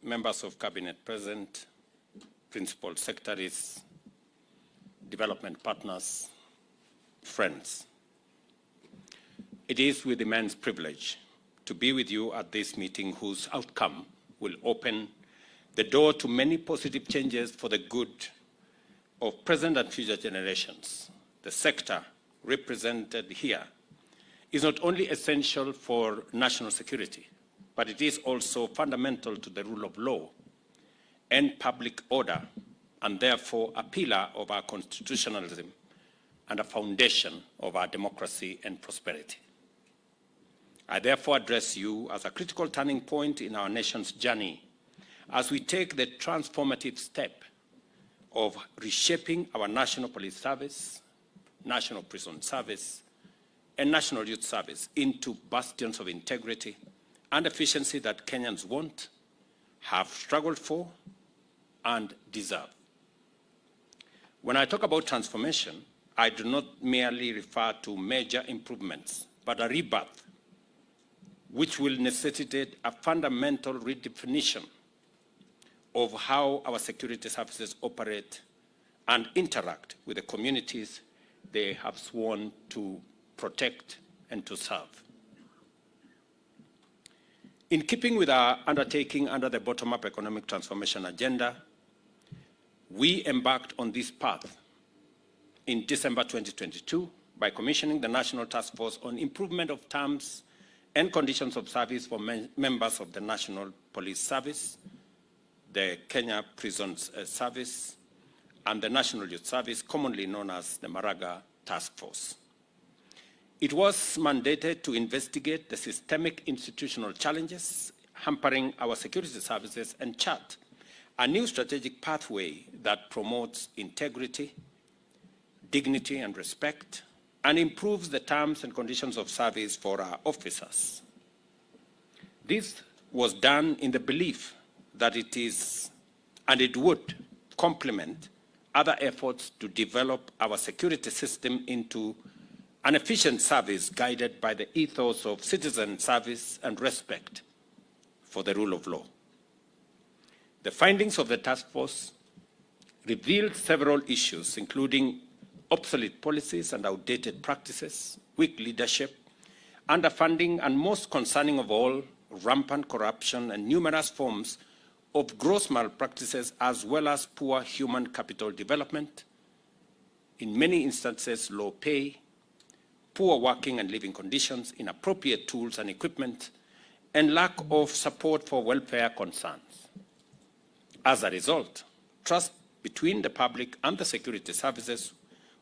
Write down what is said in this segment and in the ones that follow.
members of cabinet present, principal secretaries, development partners, friends. It is with immense privilege to be with you at this meeting whose outcome will open the door to many positive changes for the good of present and future generations. The sector represented here is not only essential for national security, but it is also fundamental to the rule of law and public order, and therefore a pillar of our constitutionalism and a foundation of our democracy and prosperity. I therefore address you as a critical turning point in our nation's journey as we take the transformative step of reshaping our National Police Service, National Prison Service, and National Youth Service into bastions of integrity and efficiency that Kenyans want, have struggled for, and deserve. When I talk about transformation, I do not merely refer to major improvements, but a rebirth, which will necessitate a fundamental redefinition of how our security services operate and interact with the communities they have sworn to protect and to serve. In keeping with our undertaking under the bottom-up economic transformation agenda, we embarked on this path in December 2022 by commissioning the National Task Force on Improvement of Terms and Conditions of Service for members of the National Police Service, the Kenya Prisons Service, and the National Youth Service, commonly known as the Maraga Task Force. It was mandated to investigate the systemic institutional challenges hampering our security services and chart a new strategic pathway that promotes integrity, dignity, and respect, and improves the terms and conditions of service for our officers. This was done in the belief that it is, and it would, complement other efforts to develop our security system into an efficient service guided by the ethos of citizen service and respect for the rule of law. The findings of the task force revealed several issues, including obsolete policies and outdated practices, weak leadership, underfunding, and most concerning of all, rampant corruption and numerous forms of gross malpractices, as well as poor human capital development, in many instances low pay, poor working and living conditions, inappropriate tools and equipment, and lack of support for welfare concerns. As a result, trust between the public and the security services,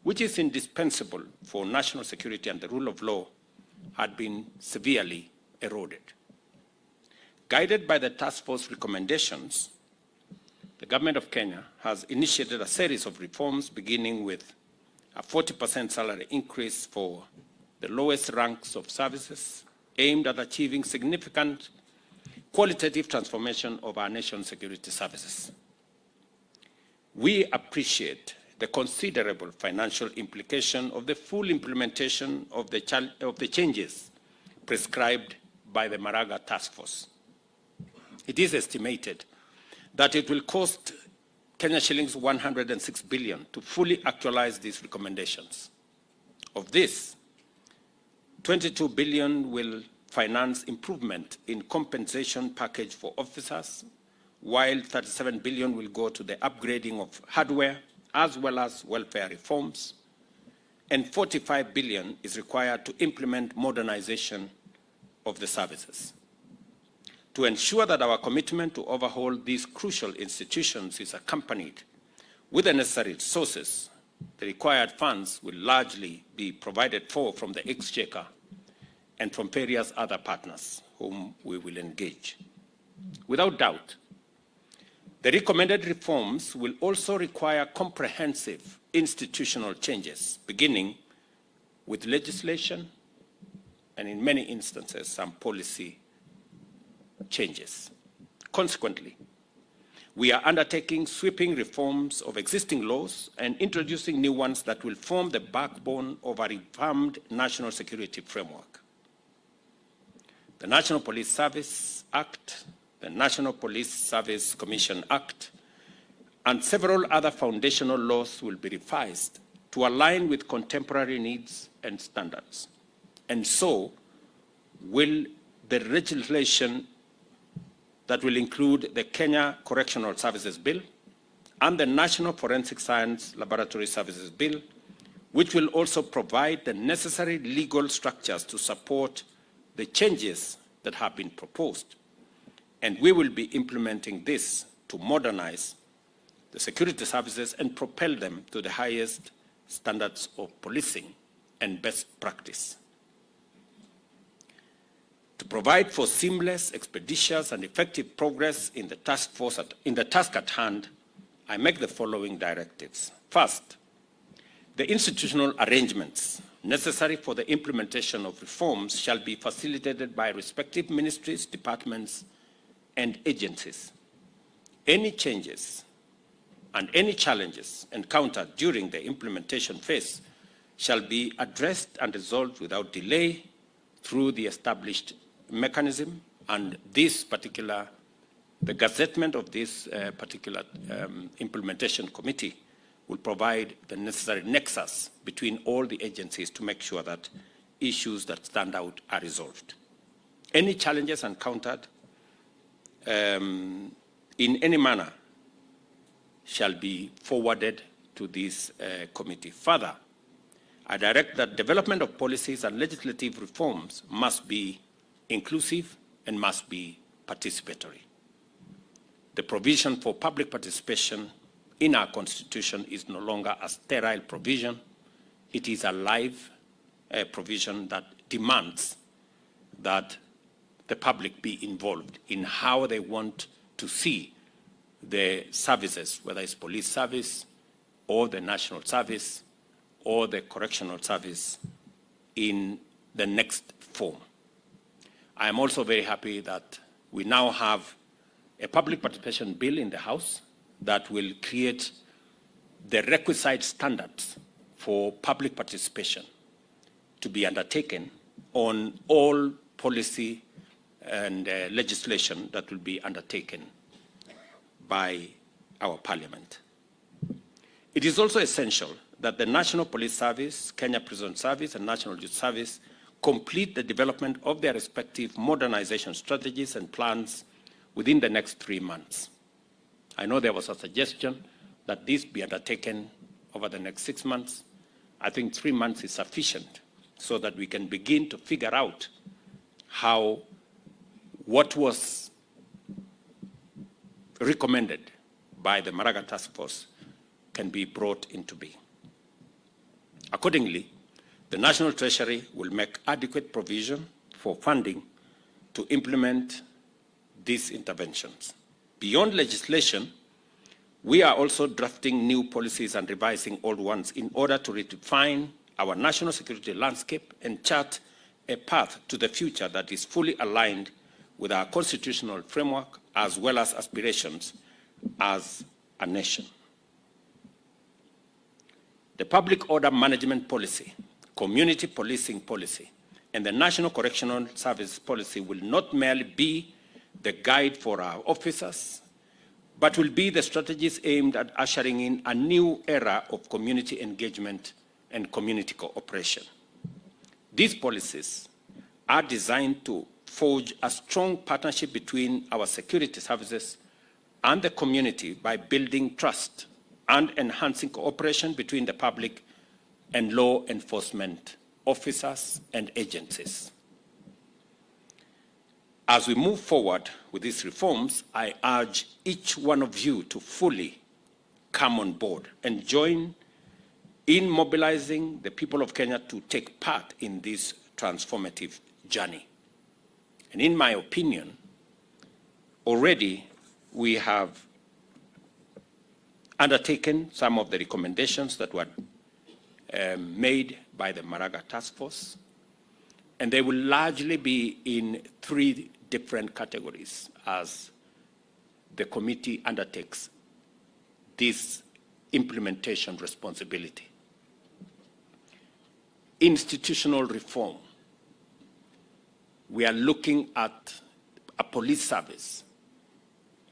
which is indispensable for national security and the rule of law, had been severely eroded. Guided by the task force recommendations, the government of Kenya has initiated a series of reforms, beginning with a 40% salary increase for the lowest ranks of services, aimed at achieving significant qualitative transformation of our nation's security services. We appreciate the considerable financial implication of the full implementation of the changes prescribed by the Maraga Task Force. It is estimated that it will cost Kenya shillings 106 billion to fully actualize these recommendations. Of this, 22 billion will finance improvement in compensation package for officers, while 37 billion will go to the upgrading of hardware, as well as welfare reforms, and 45 billion is required to implement modernization of the services. To ensure that our commitment to overhaul these crucial institutions is accompanied with the necessary resources, the required funds will largely be provided for from the Exchequer and from various other partners whom we will engage. Without doubt, the recommended reforms will also require comprehensive institutional changes, beginning with legislation and, in many instances, some policy changes. Consequently, we are undertaking sweeping reforms of existing laws and introducing new ones that will form the backbone of a revamped national security framework. The National Police Service Act, the the National Police Service Commission Act, and several other foundational laws will be revised to align with contemporary needs and standards. And so will the legislation that will include the Kenya Correctional Services Bill and the National Forensic Science Laboratory Services Bill, which will also provide the necessary legal structures to support the changes that have been proposed. And we will be implementing this to modernize the security services and propel them to the highest standards of policing and best practice. To provide for seamless, expeditious, and effective progress in the task at hand, I make the following directives. First, the institutional arrangements necessary for the implementation of reforms shall be facilitated by respective ministries, departments, and agencies. Any changes and any challenges encountered during the implementation phase shall be addressed and resolved without delay through the established mechanism, and the gazettement of this particular implementation committee will provide the necessary nexus between all the agencies to make sure that issues that stand out are resolved. Any challenges encountered in any manner shall be forwarded to this committee. Further, I direct that development of policies and legislative reforms must be inclusive and must be participatory. The provision for public participation in our Constitution is no longer a sterile provision. It is a live provision that demands that the public be involved in how they want to see the services, whether it's police service or the national service or the correctional service in the next form. I am also very happy that we now have a public participation bill in the House that will create the requisite standards for public participation to be undertaken on all policy and legislation that will be undertaken by our Parliament. It is also essential that the National Police Service, Kenya Prison Service, and National Youth Service complete the development of their respective modernization strategies and plans within the next 3 months. I know there was a suggestion that this be undertaken over the next 6 months. I think 3 months is sufficient so that we can begin to figure out how what was recommended by the Maraga Task Force can be brought into being. Accordingly, the National Treasury will make adequate provision for funding to implement these interventions. Beyond legislation, we are also drafting new policies and revising old ones in order to redefine our national security landscape and chart a path to the future that is fully aligned with our constitutional framework as well as aspirations as a nation. The public order management policy, community policing policy, and the National Correctional Service policy will not merely be the guide for our officers, but will be the strategies aimed at ushering in a new era of community engagement and community cooperation. These policies are designed to forge a strong partnership between our security services and the community by building trust and enhancing cooperation between the public and law enforcement officers and agencies. As we move forward with these reforms, I urge each one of you to fully come on board and join in mobilizing the people of Kenya to take part in this transformative journey. And in my opinion, already we have undertaken some of the recommendations that were made by the Maraga Task Force, and they will largely be in 3 different categories as the committee undertakes this implementation responsibility. Institutional reform. We are looking at a police service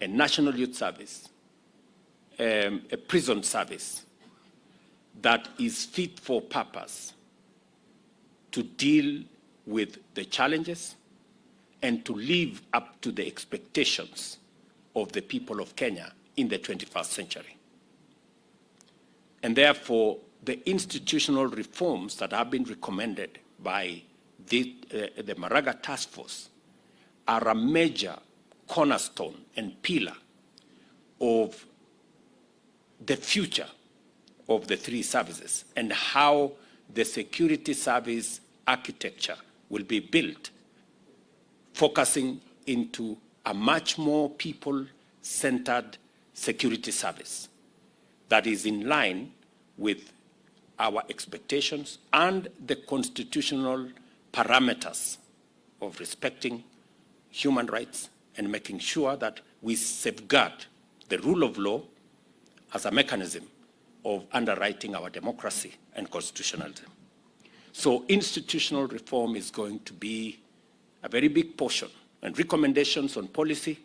a national youth service, a prison service that is fit for purpose to deal with the challenges and to live up to the expectations of the people of Kenya in the 21st century. And therefore, the institutional reforms that have been recommended by the Maraga Task Force are a major cornerstone and pillar of the future of the three services and how the security service architecture will be built, focusing into a much more people-centered security service that is in line with our expectations and the constitutional parameters of respecting human rights and making sure that we safeguard the rule of law as a mechanism of underwriting our democracy and constitutionalism. So institutional reform is going to be a very big portion, and recommendations on policy,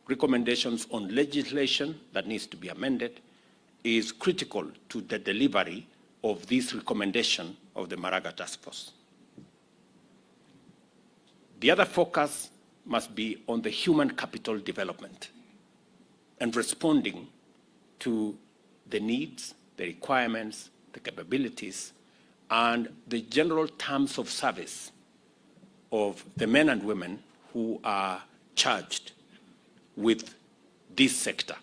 recommendations on legislation that needs to be amended is critical to the delivery of this recommendation of the Maraga Task Force. The other focus must be on the human capital development and responding to the needs, the requirements, the capabilities, and the general terms of service of the men and women who are charged with this sector.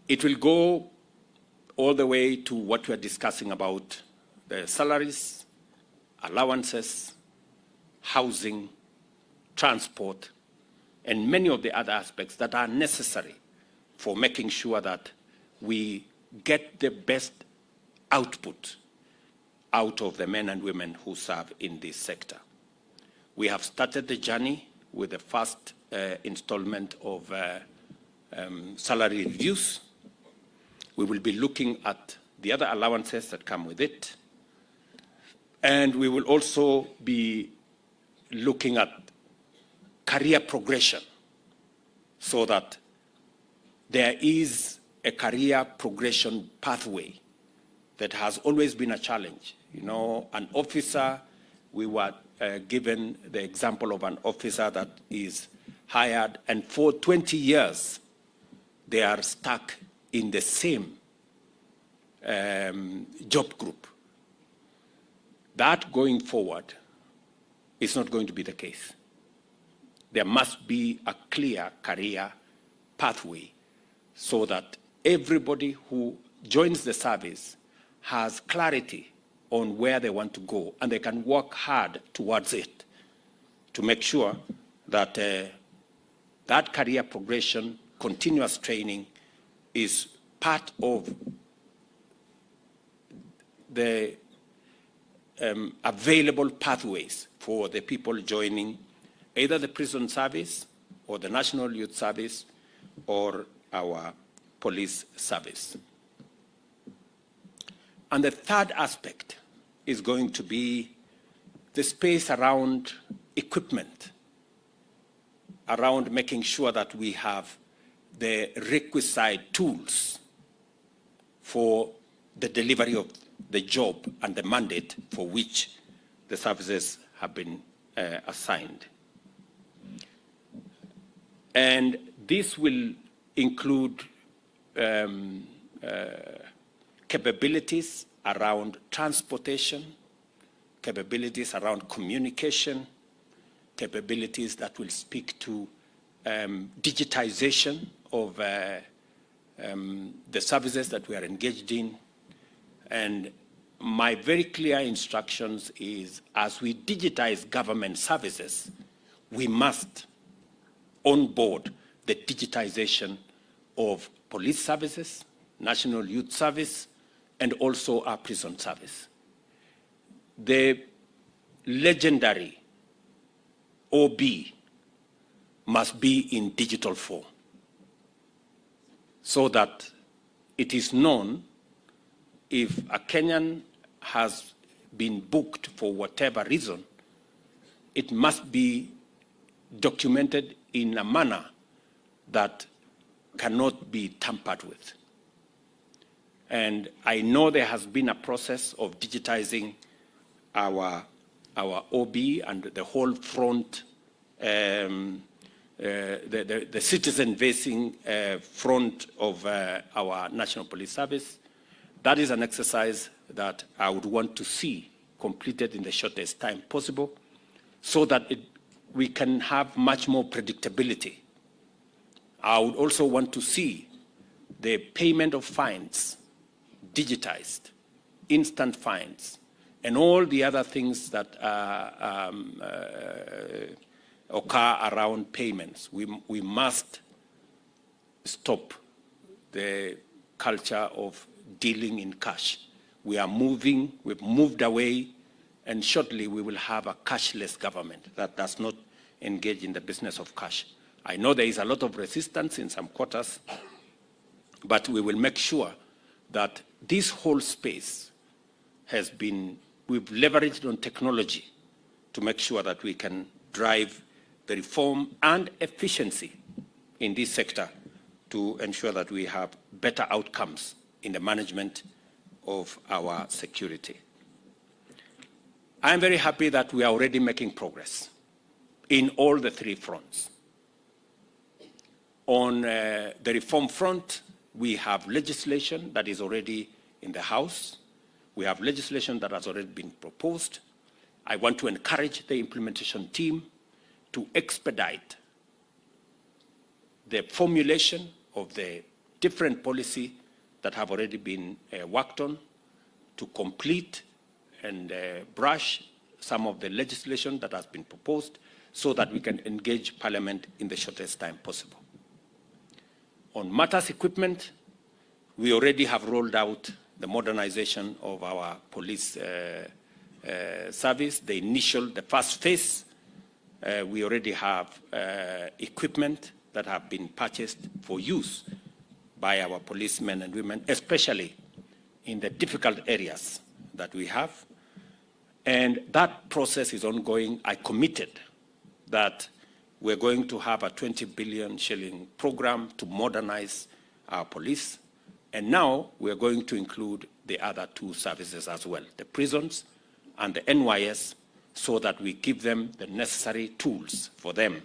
It will go all the way to what we are discussing about the salaries, allowances, housing, transport, and many of the other aspects that are necessary for making sure that we get the best output out of the men and women who serve in this sector. We have started the journey with the first installment of salary reviews. We will be looking at the other allowances that come with it. And we will also be looking at career progression so that there is a career progression pathway that has always been a challenge. You know, an officer, we were given the example of an officer that is hired, and for 20 years, they are stuck in the same job group. That going forward is not going to be the case. There must be a clear career pathway so that everybody who joins the service has clarity on where they want to go, and they can work hard towards it to make sure that that career progression, continuous training is part of the available pathways for the people joining either the prison service or the National Youth Service or our police service. And the third aspect is going to be the space around equipment, around making sure that we have the requisite tools for the delivery of the job and the mandate for which the services have been assigned. And this will include capabilities around transportation, capabilities around communication, capabilities that will speak to digitization of the services that we are engaged in. And my very clear instructions is, as we digitize government services, we must onboard the digitization of police services, National Youth Service, and also our prison service. The legendary OB must be in digital form so that it is known if a Kenyan has been booked for whatever reason, it must be documented in a manner that cannot be tampered with. And I know there has been a process of digitizing our OB and the whole front, the citizen-facing front of our National Police Service. That is an exercise that I would want to see completed in the shortest time possible so that we can have much more predictability. I would also want to see the payment of fines digitized, instant fines, and all the other things that occur around payments. We must stop the culture of dealing in cash. We've moved away, and shortly we will have a cashless government that does not engage in the business of cash. I know there is a lot of resistance in some quarters, but we will make sure that this whole space we've leveraged on technology to make sure that we can drive the reform and efficiency in this sector to ensure that we have better outcomes in the management of our security. I'm very happy that we are already making progress in all the three fronts. On the reform front, we have legislation that is already in the House. We have legislation that has already been proposed. I want to encourage the implementation team to expedite the formulation of the different policy that have already been worked on, to complete and brush some of the legislation that has been proposed so that we can engage Parliament in the shortest time possible. On matters equipment, we already have rolled out the modernization of our police service. The first phase, we already have equipment that have been purchased for use by our policemen and women, especially in the difficult areas that we have. And that process is ongoing. I committed that we're going to have a 20 billion shilling program to modernize our police. And now we're going to include the other two services as well, the prisons and the NYS, so that we give them the necessary tools for them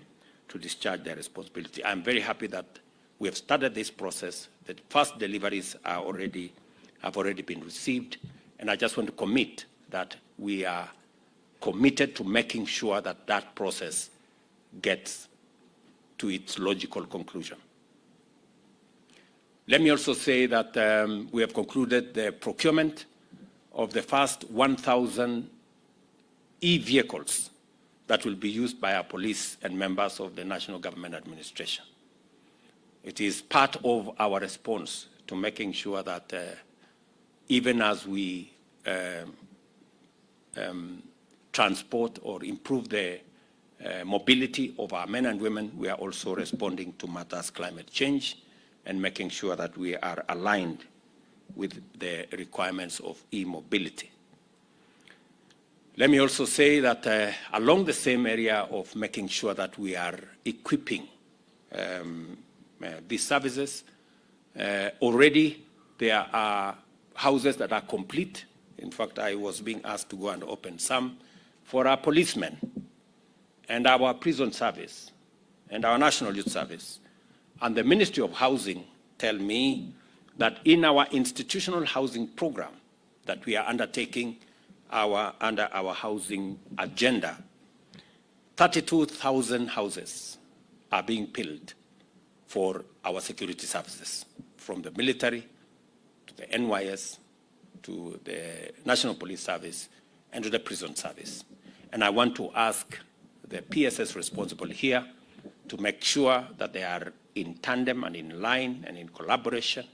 to discharge their responsibility. I'm very happy that we have started this process. The first deliveries have already been received. And I just want to commit that we are committed to making sure that that process gets to its logical conclusion. Let me also say that we have concluded the procurement of the first 1,000 e-vehicles that will be used by our police and members of the National Government Administration. It is part of our response to making sure that even as we transport or improve the mobility of our men and women, we are also responding to matters climate change and making sure that we are aligned with the requirements of e-mobility. Let me also say that along the same area of making sure that we are equipping these services, already there are houses that are complete. In fact, I was being asked to go and open some for our policemen and our prison service and our National Youth Service. And the Ministry of Housing tell me that in our institutional housing program that we are undertaking under our housing agenda, 32,000 houses are being built for our security services, from the military to the NYS to the National Police Service and to the prison service. And I want to ask the PSS responsible here to make sure that they are in tandem and in line and in collaboration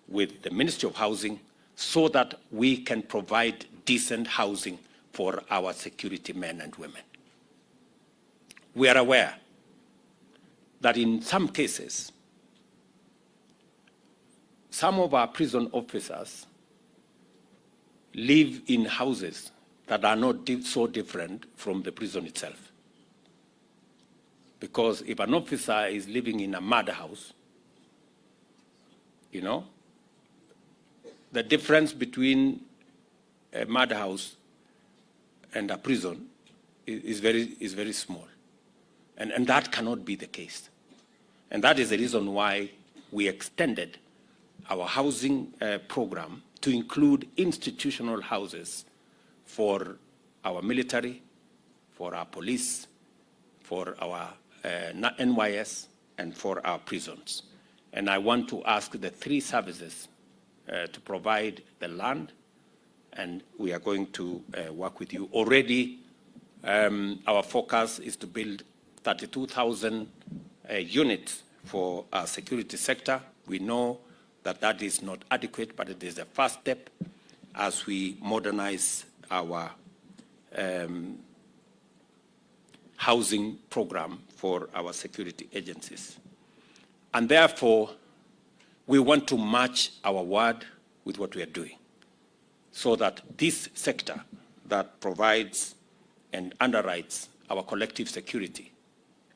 with the Ministry of Housing so that we can provide decent housing for our security men and women. We are aware that in some cases, some of our prison officers live in houses that are not so different from the prison itself. Because if an officer is living in a madhouse, you know, the difference between a madhouse and a prison is very small. And that cannot be the case. And that is the reason why we extended our housing program to include institutional houses for our military, for our police, for our NYS, and for our prisons. And I want to ask the three services to provide the land, and we are going to work with you. Already, our focus is to build 32,000 units for our security sector. We know that that is not adequate, but it is the first step as we modernize our housing program for our security agencies. And therefore, we want to match our word with what we are doing, so that this sector that provides and underwrites our collective security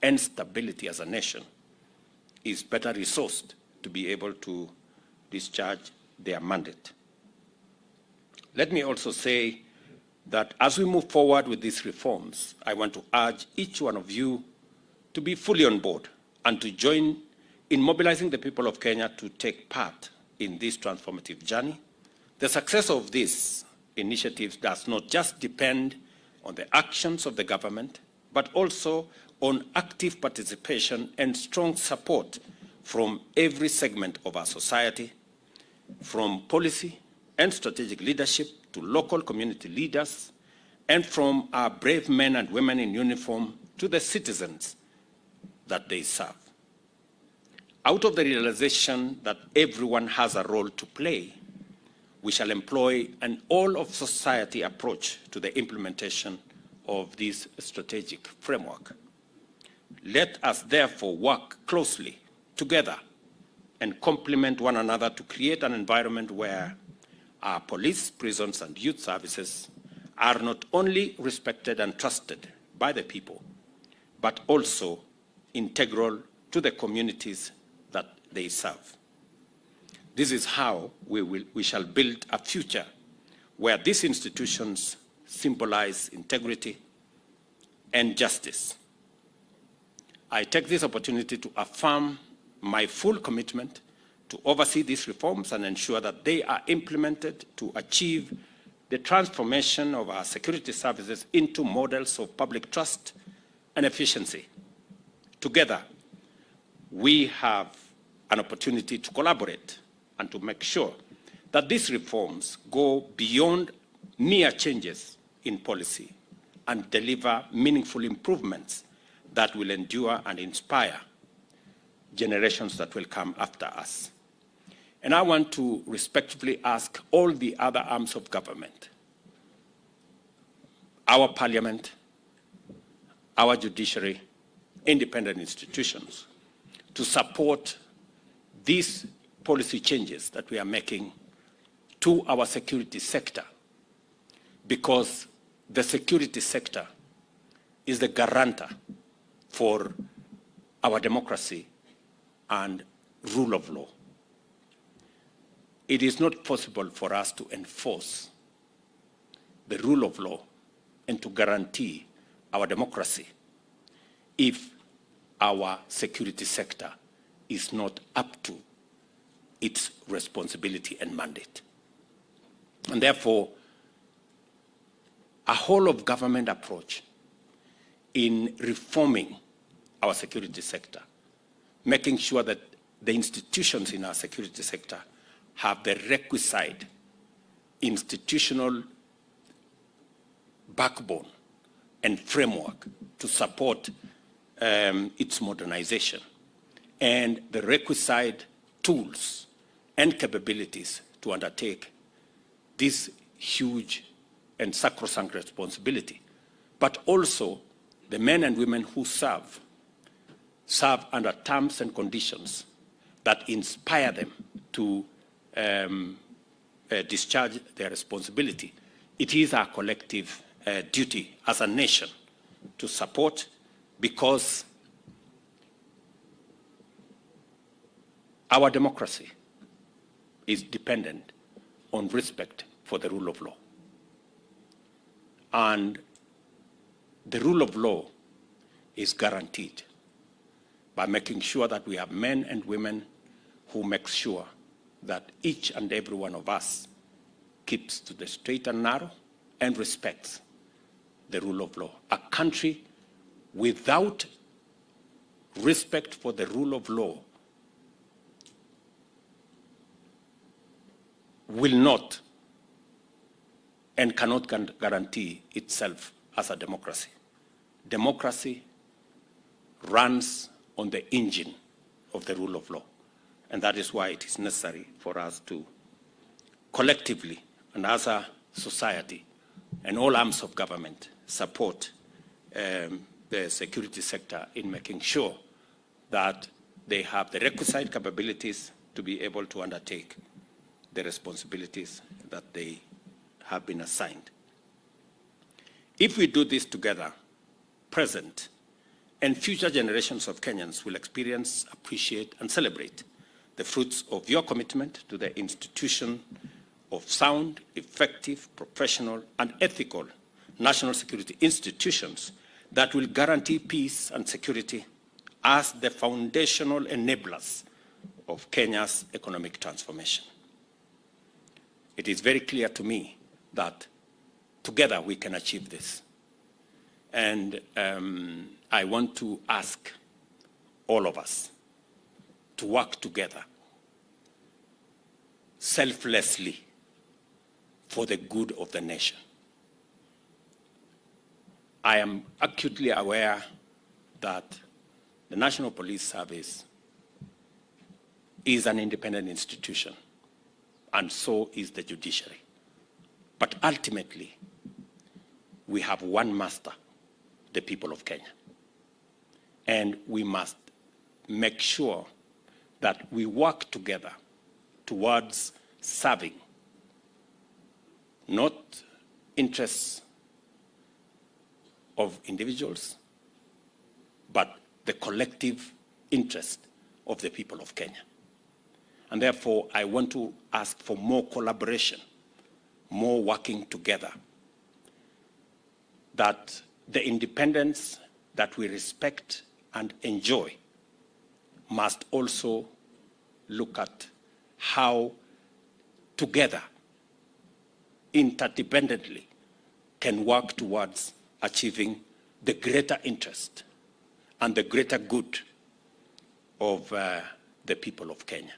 and stability as a nation is better resourced to be able to discharge their mandate. Let me also say that as we move forward with these reforms, I want to urge each one of you to be fully on board and to join in mobilizing the people of Kenya to take part in this transformative journey. The success of these initiatives does not just depend on the actions of the government, but also on active participation and strong support from every segment of our society, from policy and strategic leadership to local community leaders, and from our brave men and women in uniform to the citizens that they serve. Out of the realization that everyone has a role to play, we shall employ an all-of-society approach to the implementation of this strategic framework. Let us therefore work closely together and complement one another to create an environment where our police, prisons, and youth services are not only respected and trusted by the people, but also integral to the communities that they serve. This is how we shall build a future where these institutions symbolize integrity and justice. I take this opportunity to affirm my full commitment to oversee these reforms and ensure that they are implemented to achieve the transformation of our security services into models of public trust and efficiency. Together, we have an opportunity to collaborate and to make sure that these reforms go beyond mere changes in policy and deliver meaningful improvements that will endure and inspire generations that will come after us. And I want to respectfully ask all the other arms of government, our parliament, our judiciary, independent institutions, to support these policy changes that we are making to our security sector, because the security sector is the guarantor for our democracy and rule of law. It is not possible for us to enforce the rule of law and to guarantee our democracy if our security sector is not up to its responsibility and mandate. And therefore, a whole of government approach in reforming our security sector, making sure that the institutions in our security sector have the requisite institutional backbone and framework to support its modernization, and the requisite tools and capabilities to undertake this huge and sacrosanct responsibility, but also the men and women who serve under terms and conditions that inspire them to discharge their responsibility. It is our collective duty as a nation to support, because Our democracy is dependent on respect for the rule of law. And the rule of law is guaranteed by making sure that we have men and women who make sure that each and every one of us keeps to the straight and narrow and respects the rule of law. A country without respect for the rule of law will not and cannot guarantee itself as a democracy. Democracy runs on the engine of the rule of law. And that is why it is necessary for us to collectively and as a society and all arms of government support the security sector in making sure that they have the requisite capabilities to be able to undertake the responsibilities that they have been assigned. If we do this together, present and future generations of Kenyans will experience, appreciate, and celebrate the fruits of your commitment to the institution of sound, effective, professional, and ethical national security institutions that will guarantee peace and security as the foundational enablers of Kenya's economic transformation. It is very clear to me that together we can achieve this. And I want to ask all of us to work together selflessly for the good of the nation. I am acutely aware that the National Police Service is an independent institution, and so is the judiciary. But ultimately, we have one master, the people of Kenya. And we must make sure that we work together towards serving not interests of individuals, but the collective interest of the people of Kenya. And therefore, I want to ask for more collaboration, more working together, that the independence that we respect and enjoy must also look at how together, interdependently, can work towards achieving the greater interest and the greater good of the people of Kenya.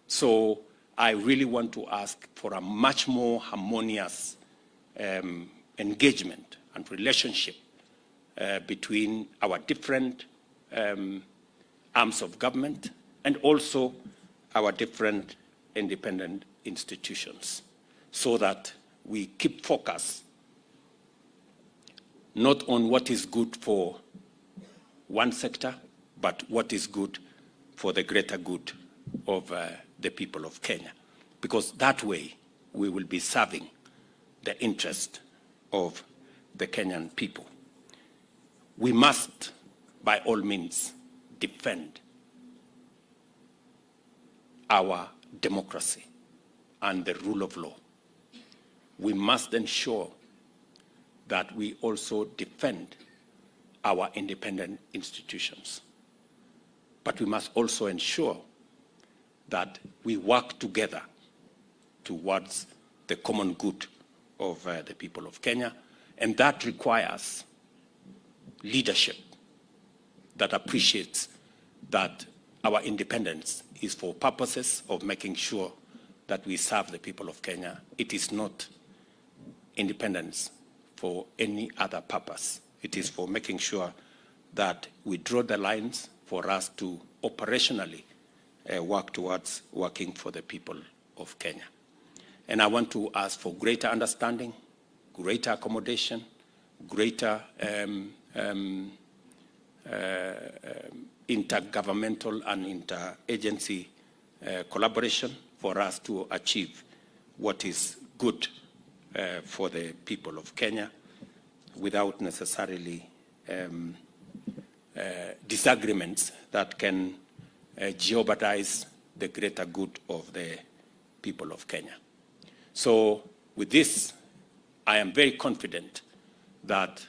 So I really want to ask for a much more harmonious engagement and relationship between our different arms of government and also our different independent institutions, so that we keep focus not on what is good for one sector, but what is good for the greater good of the people of Kenya. Because that way we will be serving the interest of the Kenyan people. We must, by all means, defend our democracy and the rule of law. We must ensure that we also defend our independent institutions. But we must also ensure that we work together towards the common good of the people of Kenya. And that requires leadership that appreciates that our independence is for purposes of making sure that we serve the people of Kenya. It is not independence for any other purpose. It is for making sure that we draw the lines for us to operationally work towards working for the people of Kenya. And I want to ask for greater understanding, greater accommodation, greater intergovernmental and interagency collaboration for us to achieve what is good for the people of Kenya without necessarily disagreements that can jeopardize the greater good of the people of Kenya. So with this, I am very confident that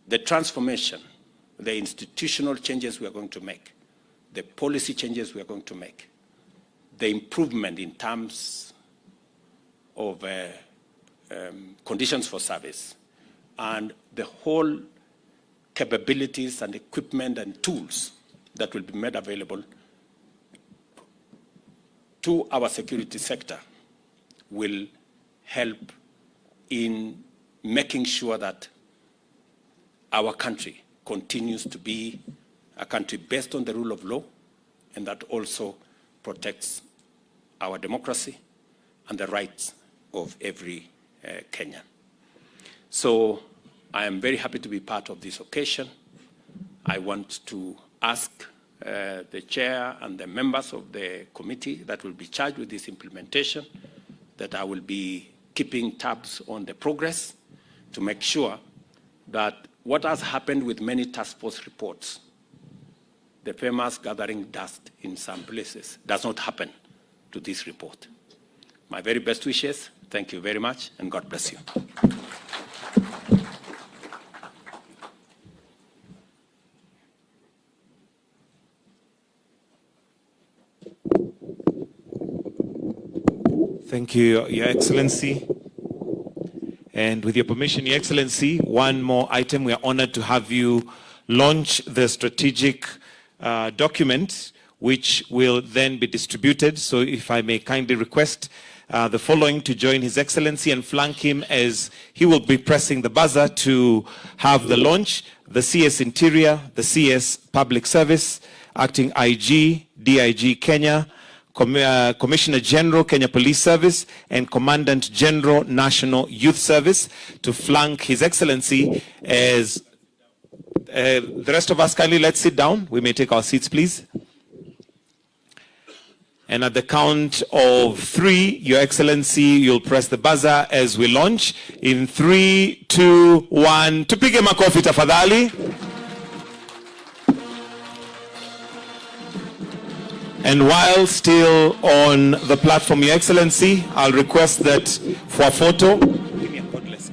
the transformation, the institutional changes we are going to make, the policy changes we are going to make, the improvement in terms of conditions for service, and the whole capabilities and equipment and tools that will be made available to our security sector will help in making sure that our country continues to be a country based on the rule of law, and that also protects our democracy and the rights of every Kenyan. So I am very happy to be part of this occasion. I want to ask the chair and the members of the committee that will be charged with this implementation that I will be keeping tabs on the progress to make sure that what has happened with many task force reports, the famous gathering dust in some places, does not happen to this report. My very best wishes. Thank you very much, and God bless you. Thank you, Your Excellency. And with your permission, Your Excellency, one more item. We are honored to have you launch the strategic document, which will then be distributed. So if I may kindly request the following to join His Excellency and flank him as he will be pressing the buzzer to have the launch. The CS Interior, the CS Public Service, Acting IG, DIG Kenya, Commissioner General, Kenya Police Service, and Commandant General, National Youth Service, to flank His Excellency as the rest of us. Kindly let's sit down. We may take our seats, please. And at the count of 3, Your Excellency, you'll press the buzzer as we launch. In 3, 2, 1. Tupige makofi tafadhali. And while still on the platform, Your Excellency, I'll request that for a photo. Give me a cordless.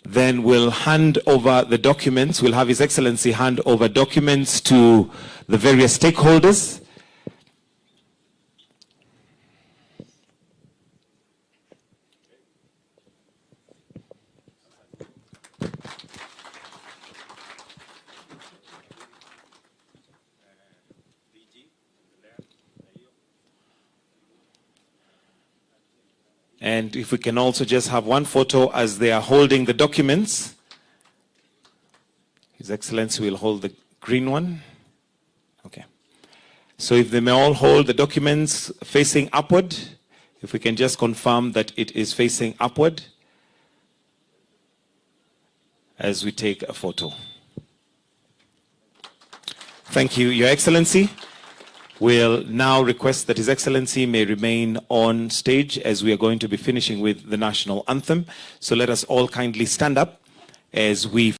Then we'll hand over the documents. We'll have His Excellency hand over documents to the various stakeholders. And if we can also just have one photo as they are holding the documents. His Excellency will hold the green one. Okay. So if they may all hold the documents facing upward, if we can just confirm that it is facing upward as we take a photo. Thank you, Your Excellency. We'll now request that His Excellency may remain on stage as we are going to be finishing with the national anthem. So let us all kindly stand up as we